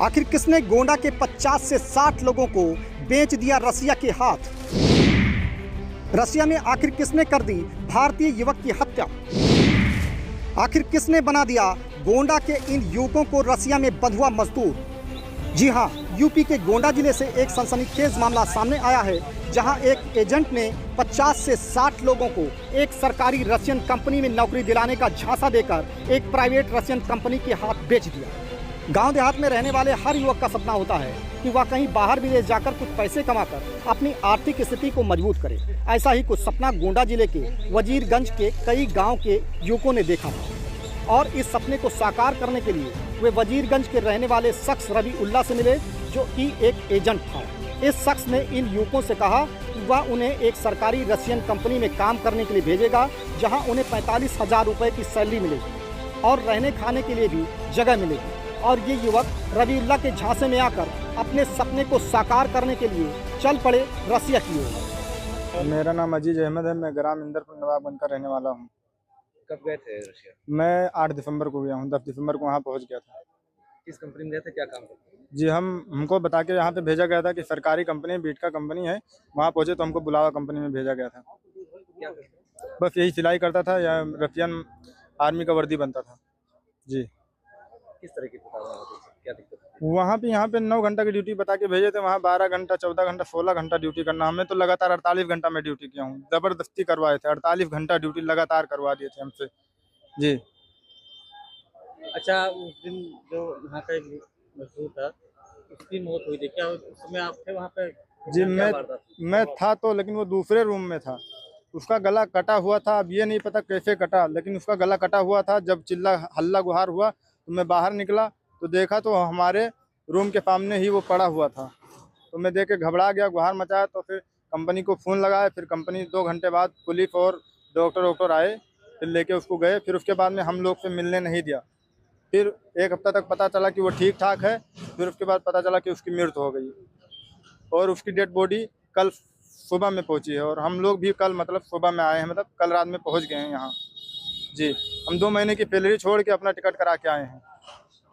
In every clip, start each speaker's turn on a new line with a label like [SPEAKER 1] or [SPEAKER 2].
[SPEAKER 1] आखिर किसने गोंडा के 50 से 60 लोगों को बेच दिया रसिया के हाथ? रसिया में आखिर किसने कर दी भारतीय युवक की हत्या? आखिर किसने बना दिया गोंडा के इन युवकों को रसिया में बंधुआ मजदूर? जी हां, यूपी के गोंडा जिले से एक सनसनीखेज मामला सामने आया है, जहां एक एजेंट ने 50 से 60 लोगों को एक सरकारी रशियन कंपनी में नौकरी दिलाने का झांसा देकर एक प्राइवेट रशियन कंपनी के हाथ बेच दिया। गांव देहात में रहने वाले हर युवक का सपना होता है कि वह कहीं बाहर विदेश जाकर कुछ पैसे कमाकर अपनी आर्थिक स्थिति को मजबूत करे। ऐसा ही कुछ सपना गोंडा जिले के वजीरगंज के कई गाँव के युवकों ने देखा था और इस सपने को साकार करने के लिए वे वजीरगंज के रहने वाले शख्स रवि उल्ला से मिले, जो कि एक एजेंट था। इस शख्स ने इन युवकों से कहा कि वह उन्हें एक सरकारी रशियन कंपनी में काम करने के लिए भेजेगा, जहां उन्हें 45,000 रुपये की सैलरी मिलेगी और रहने खाने के लिए भी जगह मिलेगी। और ये युवक रवि उल्ला के झांसे में आकर अपने सपने को साकार करने के लिए चल पड़े रसिया की ओर।
[SPEAKER 2] मेरा नाम अजीज अहमद है। मैं ग्राम इंदरपुर नवाब बनकर रहने वाला हूँ।
[SPEAKER 3] कब गए थे रशिया?
[SPEAKER 2] मैं 8 दिसंबर को गया हूँ। 10 दिसंबर को वहाँ पहुँच गया था।
[SPEAKER 3] किस कंपनी में गए थे, क्या काम करते थे?
[SPEAKER 2] जी, हमको बता के यहाँ पे भेजा गया था कि सरकारी कंपनी बीट का कंपनी है। वहाँ पहुँचे तो हमको बुलावा कंपनी में भेजा गया था।
[SPEAKER 3] क्या करते?
[SPEAKER 2] बस यही सिलाई करता था या रशियन आर्मी का वर्दी बनता था। जी।
[SPEAKER 3] किस तरह की क्या दिक्कत थी?
[SPEAKER 2] वहाँ पे यहाँ पे 9 घंटा की ड्यूटी बता के भेजे थे। वहाँ 12 घंटा, 14 घंटा, 16 घंटा ड्यूटी करना। हमें तो लगातार 48 घंटा में ड्यूटी किया हूँ। ज़बरदस्ती करवाए थे। 48 घंटा ड्यूटी लगातार करवा दिए थे हमसे। जी।
[SPEAKER 3] अच्छा, उस दिन जो वहाँ का एक मजदूर था, उसकी मौत हुई थी, क्या उस समय आप थे वहाँ पे?
[SPEAKER 2] जी, मैं था तो, लेकिन वो दूसरे रूम में था। उसका गला कटा हुआ था। अब ये नहीं पता कैसे कटा, लेकिन उसका गला कटा हुआ था। जब चिल्ला हल्ला गुहार हुआ तो मैं बाहर निकला तो देखा तो हमारे रूम के सामने ही वो पड़ा हुआ था। तो मैं देख के घबरा गया, गुहार मचाया। तो फिर कंपनी को फ़ोन लगाया। फिर कंपनी 2 घंटे बाद पुलिस और डॉक्टर आए, फिर लेके उसको गए। फिर उसके बाद में हम लोग से मिलने नहीं दिया। फिर 1 हफ्ता तक पता चला कि वो ठीक ठाक है। फिर उसके बाद पता चला कि उसकी मृत्यु हो गई और उसकी डेड बॉडी कल सुबह में पहुंची है। और हम लोग भी कल मतलब सुबह में आए हैं, मतलब कल रात में पहुंच गए हैं यहाँ। जी, हम 2 महीने की सैलरी छोड़ के अपना टिकट करा के आए हैं।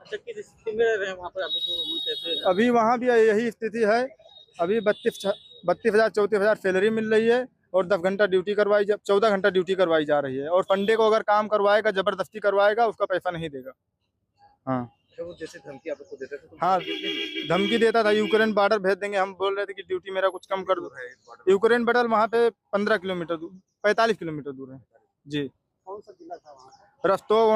[SPEAKER 3] अच्छा, किस स्थिति में रह रहे हैं वहाँ पर अभी? तो कैसे?
[SPEAKER 2] अभी वहाँ भी यही स्थिति है। अभी 32,000 34,000 सैलरी मिल रही है और 10 घंटा ड्यूटी 14 घंटा ड्यूटी करवाई जा रही है। और संडे को अगर काम करवाएगा, ज़बरदस्ती करवाएगा, उसका पैसा नहीं देगा। हाँ।
[SPEAKER 3] अच्छा, वो जैसे धमकी आपको देते थे तो
[SPEAKER 2] हाँ, धमकी देता था, यूक्रेन बॉर्डर भेज देंगे। हम बोल रहे थे कि ड्यूटी मेरा कुछ कम कर दो। यूक्रेन बॉर्डर वहाँ पे 15 किलोमीटर दूर, 45 किलोमीटर दूर है। जी।
[SPEAKER 1] कौन सा जिला था वहाँ?
[SPEAKER 2] रस्तोक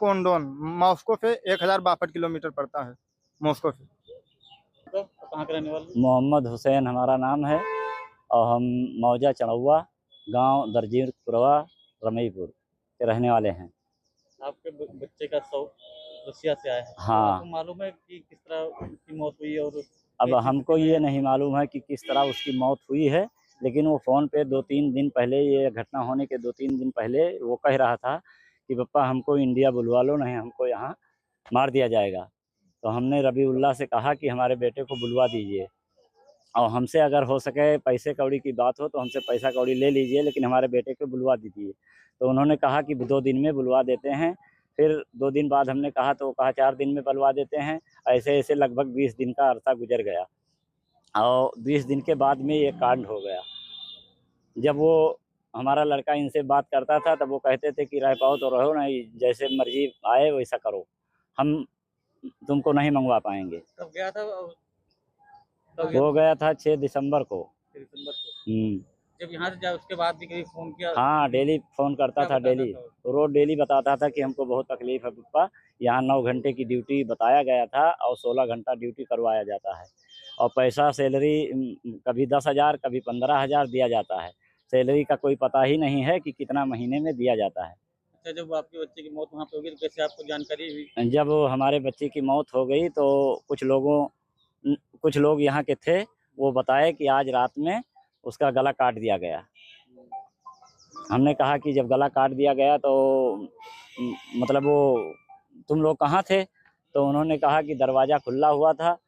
[SPEAKER 2] ऑन डोन मॉस्को से 1062 किलोमीटर पड़ता है मॉस्को से।
[SPEAKER 3] तो कहाँ के रहने वाले?
[SPEAKER 4] मोहम्मद हुसैन हमारा नाम है और हम मौजा चढ़ौआ गांव दरजीपुरवा रमईपुर के रहने वाले हैं।
[SPEAKER 3] आपके बच्चे का शव रशिया से आया है।
[SPEAKER 4] हाँ।
[SPEAKER 3] आपको मालूम है कि किस तरह उसकी मौत हुई है? और
[SPEAKER 4] अब हमको ये नहीं मालूम है कि किस तरह उसकी मौत हुई है, लेकिन वो फ़ोन पे 2-3 दिन पहले, ये घटना होने के 2-3 दिन पहले वो कह रहा था कि पप्पा हमको इंडिया बुलवा लो, नहीं हमको यहाँ मार दिया जाएगा। तो हमने रवि उल्ला से कहा कि हमारे बेटे को बुलवा दीजिए और हमसे अगर हो सके पैसे कौड़ी की बात हो तो हमसे पैसा कौड़ी ले लीजिए, लेकिन हमारे बेटे को बुलवा दीजिए। तो उन्होंने कहा कि 2 दिन में बुलवा देते हैं। फिर 2 दिन बाद हमने कहा तो वो कहा 4 दिन में बुलवा देते हैं। ऐसे लगभग 20 दिन का अरसा गुजर गया और 20 दिन के बाद में ये कांड हो गया। जब वो हमारा लड़का इनसे बात करता था तब वो कहते थे कि रह पाओ तो रहो, नहीं जैसे मर्जी आए वैसा करो, हम तुमको नहीं मंगवा पाएंगे।
[SPEAKER 3] कब गया था?
[SPEAKER 4] वो गया था 6 दिसंबर को।
[SPEAKER 3] 6 दिसंबर को। जब यहाँ से जाए उसके बाद भी कभी फोन किया?
[SPEAKER 4] हाँ, डेली फ़ोन करता था। डेली रोज डेली बताता था कि हमको बहुत तकलीफ है पप्पा। यहाँ 9 घंटे की ड्यूटी बताया गया था और 16 घंटा ड्यूटी करवाया जाता है और पैसा सैलरी कभी 10,000 कभी 15,000 दिया जाता है। सैलरी का कोई पता ही नहीं है कि कितना महीने में दिया जाता है।
[SPEAKER 3] अच्छा, जब आपके बच्चे की मौत वहाँ पे हो गई तो कैसे आपको जानकारी हुई?
[SPEAKER 4] जब हमारे बच्चे की मौत हो गई तो कुछ लोग यहाँ के थे, वो बताए कि आज रात में उसका गला काट दिया गया। हमने कहा कि जब गला काट दिया गया तो मतलब वो तुम लोग कहाँ थे? तो उन्होंने कहा कि दरवाज़ा खुला हुआ था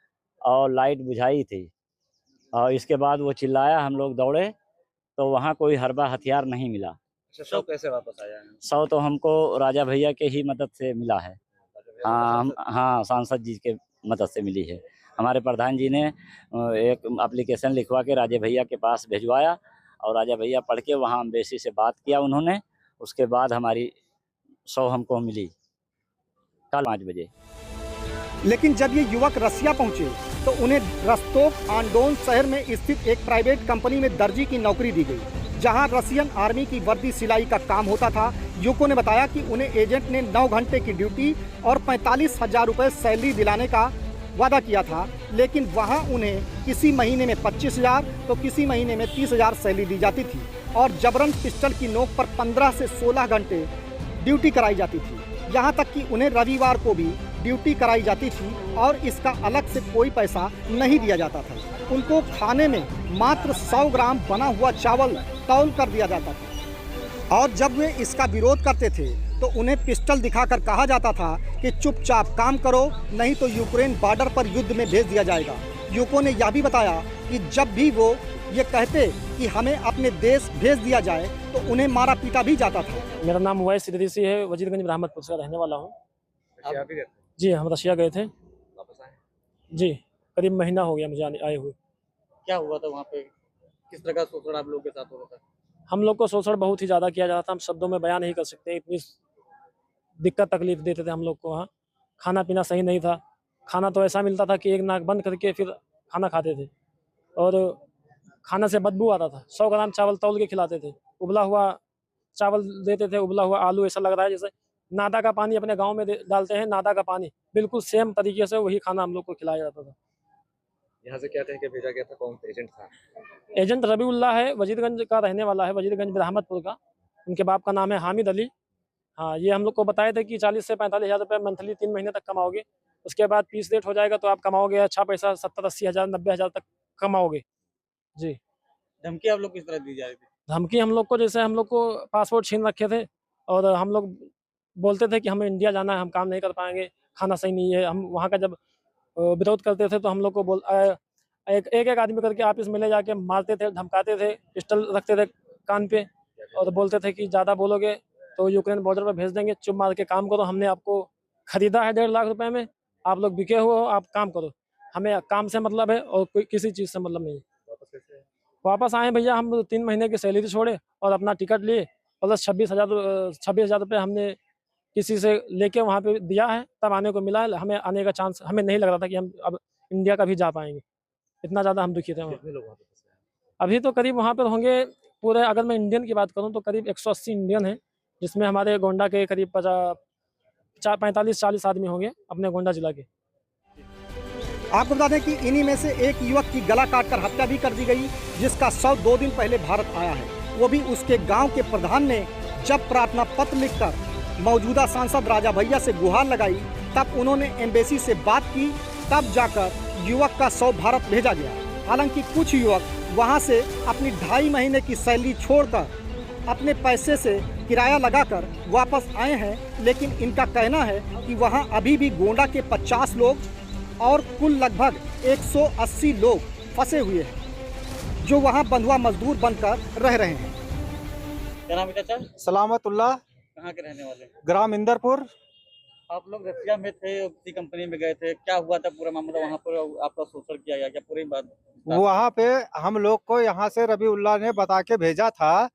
[SPEAKER 4] और लाइट बुझाई थी। और इसके बाद वो चिल्लाया, हम लोग दौड़े तो वहाँ कोई हरबा हथियार नहीं मिला।
[SPEAKER 3] अच्छा, शव कैसे वापस आया है?
[SPEAKER 4] शव तो हमको राजा भैया के ही मदद से मिला है। हाँ, सांसद जी के मदद से मिली है। हमारे प्रधान जी ने एक एप्लीकेशन लिखवा के राजे भैया के पास भिजवाया और राजा भैया पढ़ के वहाँ एम्बेसी से बात किया उन्होंने। उसके बाद हमारी 100 हमको मिली कल 5 बजे।
[SPEAKER 1] लेकिन जब ये युवक रसिया पहुंचे तो उन्हें रस्तोव ऑन डोन शहर में स्थित एक प्राइवेट कंपनी में दर्जी की नौकरी दी गई, जहां रसियन आर्मी की वर्दी सिलाई का काम होता था। युवकों ने बताया कि उन्हें एजेंट ने 9 घंटे की ड्यूटी और 45,000 रुपये सैलरी दिलाने का वादा किया था, लेकिन वहां उन्हें किसी महीने में 25,000 तो किसी महीने में 30,000 सैलरी दी जाती थी और जबरन पिस्टल की नोक पर 15 से 16 घंटे ड्यूटी कराई जाती थी। यहाँ तक कि उन्हें रविवार को भी ड्यूटी कराई जाती थी और इसका अलग से कोई पैसा नहीं दिया जाता था। उनको खाने में मात्र 100 ग्राम बना हुआ चावल तौल कर दिया जाता था और जब वे इसका विरोध करते थे तो उन्हें पिस्टल दिखाकर कहा जाता था कि चुपचाप काम करो, नहीं तो यूक्रेन बॉर्डर पर युद्ध में भेज दिया जाएगा। युवकों ने यह भी बताया कि जब भी वो ये कहते कि हमें अपने देश भेज दिया जाए तो उन्हें मारा पीटा भी जाता था।
[SPEAKER 5] मेरा नाम वैस इदरीसी है, वजीरगंज ब्राह्मणपुर से रहने वाला हूँ। जी, हम रशिया गए थे।
[SPEAKER 3] वापस आए?
[SPEAKER 5] जी, करीब महीना हो गया मुझे आए हुए।
[SPEAKER 3] क्या हुआ था वहाँ पे? किस तरह का शोषण आप लोगों के साथ हो रहा था?
[SPEAKER 5] हम लोग को शोषण बहुत ही ज़्यादा किया जाता था, हम शब्दों में बयान नहीं कर सकते। इतनी दिक्कत तकलीफ देते थे हम लोग को वहाँ। खाना पीना सही नहीं था। खाना तो ऐसा मिलता था कि एक नाक बंद करके फिर खाना खाते थे और खाना से बदबू आता था। 100 ग्राम चावल तौल के खिलाते थे, उबला हुआ चावल देते थे, उबला हुआ आलू। ऐसा लग रहा है जैसे नादा का पानी अपने गांव में डालते हैं, नादा का पानी बिल्कुल सेम तरीके से वही खाना हम लोग को खिलाया जाता था।
[SPEAKER 6] यहाँ से क्या कह के भेजा गया था? कौन एजेंट था?
[SPEAKER 5] एजेंट रबीउल्लाह है, वजीरगंज का रहने वाला है, वजीरगंज ब्राह्मणपुर का। उनके बाप का नाम है हामिद अली। हाँ, ये हम लोग को बताए थे कि 40 से 45,000 रुपये मंथली 3 महीने तक कमाओगे। उसके बाद पीस रेट हो जाएगा तो आप कमाओगे अच्छा पैसा, 70-80 हज़ार 90 हज़ार तक कमाओगे। जी।
[SPEAKER 3] धमकी आप लोग किस तरह दी जा रही थी?
[SPEAKER 5] धमकी हम लोग को, जैसे हम लोग को पासपोर्ट छीन रखे थे और हम लोग बोलते थे कि हमें इंडिया जाना है, हम काम नहीं कर पाएंगे, खाना सही नहीं है। हम वहाँ का जब विरोध करते थे तो हम लोग को एक आदमी करके ऑफिस में ले जाके मारते थे, धमकाते थे, पिस्टल रखते थे कान पे और बोलते थे कि ज़्यादा बोलोगे तो यूक्रेन बॉर्डर पर भेज देंगे, चुप मार के काम करो। हमने आपको खरीदा है 1.5 लाख रुपए में, आप लोग बिके हुए हो, आप काम करो, हमें काम से मतलब है और कोई किसी चीज़ से मतलब नहीं। वापस आए भैया, हम 3 महीने की सैलरी छोड़े और अपना टिकट लिए प्लस 26,000 रुपये हमने किसी से लेके वहाँ पे दिया है, तब आने को मिला है। हमें आने का चांस हमें नहीं लग रहा था कि हम अब इंडिया का भी जा पाएंगे, इतना ज़्यादा हम दुखी थे वहाँ।
[SPEAKER 6] कितने लोग वहाँ पे फंसे हैं?
[SPEAKER 5] अभी तो करीब वहाँ पर होंगे पूरे, अगर मैं इंडियन की बात करूँ तो करीब 180 इंडियन हैं, जिसमें हमारे गोंडा के करीब 45-40 आदमी होंगे अपने गोंडा जिला के।
[SPEAKER 1] आपको बता दें कि इन्हीं में से एक युवक की गला काटकर हत्या भी कर दी गई, जिसका शव 2 दिन पहले भारत आया है। वो भी उसके गांव के प्रधान ने जब प्रार्थना पत्र लिखकर मौजूदा सांसद राजा भैया से गुहार लगाई, तब उन्होंने एम्बेसी से बात की, तब जाकर युवक का शव भारत भेजा गया। हालांकि कुछ युवक वहां से अपनी 2.5 महीने की सैलरी छोड़कर अपने पैसे से किराया लगाकर वापस आए हैं, लेकिन इनका कहना है कि वहां अभी भी गोंडा के 50 लोग और कुल लगभग 180 लोग फंसे हुए हैं, जो वहां बंधुआ मजदूर बनकर रह रहे हैं।
[SPEAKER 3] क्या नाम है चाचा?
[SPEAKER 1] सलामतुल्लाह,
[SPEAKER 3] कहाँ के रहने वाले हैं?
[SPEAKER 1] ग्राम इंदरपुर।
[SPEAKER 3] आप लोग रसिया में थे और किसी कंपनी में गए थे, क्या हुआ था पूरा मामला? वहाँ पर आपका शोषण किया गया क्या? पूरी बात
[SPEAKER 2] वहाँ पे हम लोग को यहाँ से रबीउल्लाह ने बता के भेजा था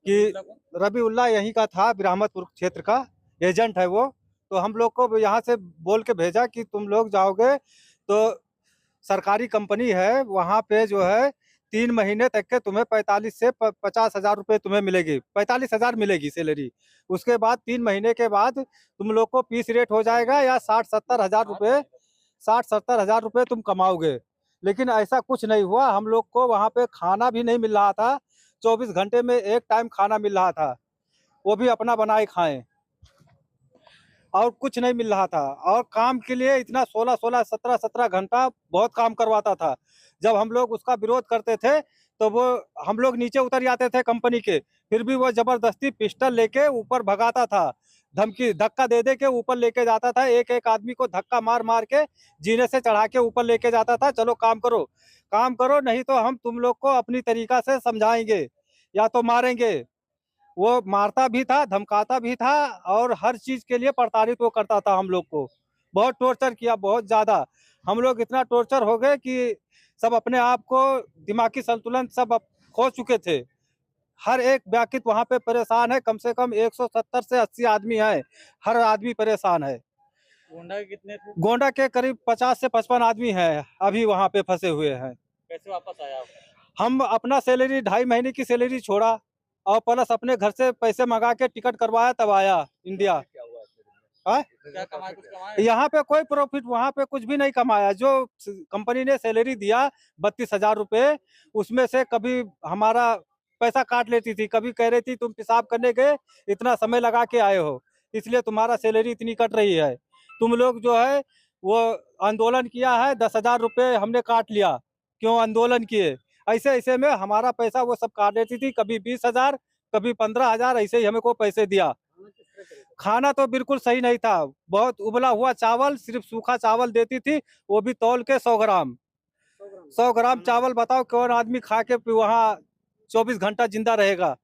[SPEAKER 2] कि रबीउल्लाह यहीं का था, ब्राह्मणपुर क्षेत्र का एजेंट है वो। तो हम लोग को यहाँ से बोल के भेजा कि तुम लोग जाओगे तो सरकारी कंपनी है, वहाँ पे जो है 3 महीने तक के तुम्हें 45 से 50,000 रुपये तुम्हें मिलेगी, 45,000 मिलेगी सैलरी। उसके बाद 3 महीने के बाद तुम लोग को पीस रेट हो जाएगा या 60-70 हज़ार रुपये, 60-70 हज़ार रुपये तुम कमाओगे। लेकिन ऐसा कुछ नहीं हुआ। हम लोग को वहाँ पे खाना भी नहीं मिल रहा था, 24 घंटे में एक टाइम खाना मिल रहा था, वो भी अपना बनाए खाएं, और कुछ नहीं मिल रहा था। और काम के लिए इतना 16-16, 17-17 घंटा बहुत काम करवाता था। जब हम लोग उसका विरोध करते थे तो वो हम लोग नीचे उतर जाते थे कंपनी के, फिर भी वो जबरदस्ती पिस्टल लेके ऊपर भगाता था, धमकी धक्का दे दे के ऊपर लेके जाता था। एक एक आदमी को धक्का मार मार के जीने से चढ़ा के ऊपर लेके जाता था, चलो काम करो, नहीं तो हम तुम लोग को अपनी तरीका से समझाएंगे या तो मारेंगे। वो मारता भी था, धमकाता भी था और हर चीज के लिए प्रताड़ित वो करता था हम लोग को।
[SPEAKER 7] बहुत टॉर्चर किया, बहुत ज़्यादा। हम लोग इतना टॉर्चर हो गए कि सब अपने आप को दिमागी संतुलन सब खो चुके थे। हर एक व्यक्ति वहाँ पे परेशान है, कम से कम 170 से 80 आदमी है, हर आदमी परेशान है।
[SPEAKER 3] गोंडा के कितने थे?
[SPEAKER 7] गोंडा के करीब 50 से 55 आदमी हैं, अभी वहाँ पे फंसे हुए हैं।
[SPEAKER 3] कैसे वापस आया आप?
[SPEAKER 7] हम अपना सैलरी 2.5 महीने की सैलरी छोड़ा और प्लस अपने घर से पैसे मंगा के टिकट करवाया, तब आया इंडिया।
[SPEAKER 6] क्या हुआ इतने दिन में?
[SPEAKER 7] हाँ?
[SPEAKER 3] क्या कमाए, कुछ कमाए?
[SPEAKER 7] यहाँ पे कोई प्रॉफिट, वहाँ पे कुछ भी नहीं कमाया। जो कंपनी ने सैलरी दिया 32,000 रुपये, उसमें से कभी हमारा पैसा काट लेती थी, कभी कह रही थी तुम पेशाब करने गए, इतना समय लगा के आए हो, इसलिए तुम्हारा सैलरी इतनी कट रही है। तुम लोग जो है वो आंदोलन किया है, 10,000 रुपये हमने काट लिया, क्यों आंदोलन किए। ऐसे ऐसे में हमारा पैसा वो सब काट लेती थी, कभी 20,000, कभी 15,000, ऐसे ही हमें को पैसे दिया। खाना तो बिल्कुल सही नहीं था, बहुत उबला हुआ चावल, सिर्फ सूखा चावल देती थी, वो भी तौल के 100 ग्राम। 100 ग्राम चावल, बताओ कौन आदमी खा के वहाँ 24 घंटा जिंदा रहेगा।